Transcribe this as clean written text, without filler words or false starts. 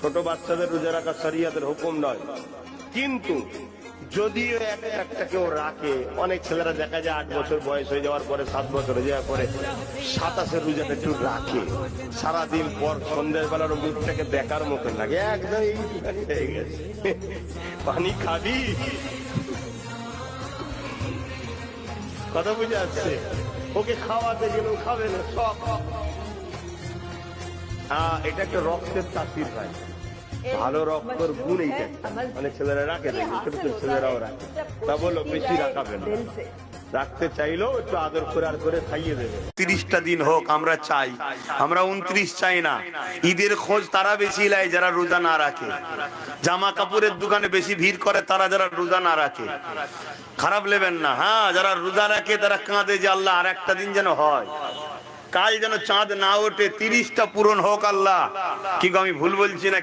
ছোট বাচ্চাদের রোজা রাখা শরিয়তের হুকুম নয়, কিন্তু যদিও একটা কেউ রাখে, অনেক ছেলেরা দেখা যায় 8 বছর বয়স হয়ে যাওয়ার পরে, 7 বছর হয়ে যাওয়ার পরে 27-এর রোজাটা একটু রাখে। সারাদিন পর সন্ধ্যের বেলার মুখটাকে দেখার মতো লাগে, একদম এইখানি হয়ে গেছে। পানি খাবি, কথা বুঝে আসছে? ওকে খাওয়াতে গেলেও খাবে না, সব। হ্যাঁ, এটা একটা রক্তের তাসির ভাই, ভালো রক্তর গুণ এইটা। মানে ছেলেরা রাখে, ছোট ছোট ছেলেরাও রাখে। তা বলো বেশি রাখাবেন, রাখতে চাইলেও একটু আদর করে আর করে খাইয়ে দেবে। 30টা দিন হোক আমরা চাই, আমরা 29 চাই না। ঈদের খোঁজ তারা বেশি লাই যারা রোজা না রাখে। জামা কাপড়ের দোকানে বেশি ভিড় করে তারা যারা রোজা না রাখে। খারাপ নেবেন না। হ্যাঁ, যারা রোজা রাখে তারা কাঁদে যে আল্লাহ আর একটা দিন যেন হয়, কাল যেন চাঁদ না ওঠে, 30টা পূরণ হোক আল্লাহ। কি গো, আমি ভুল বলছি না?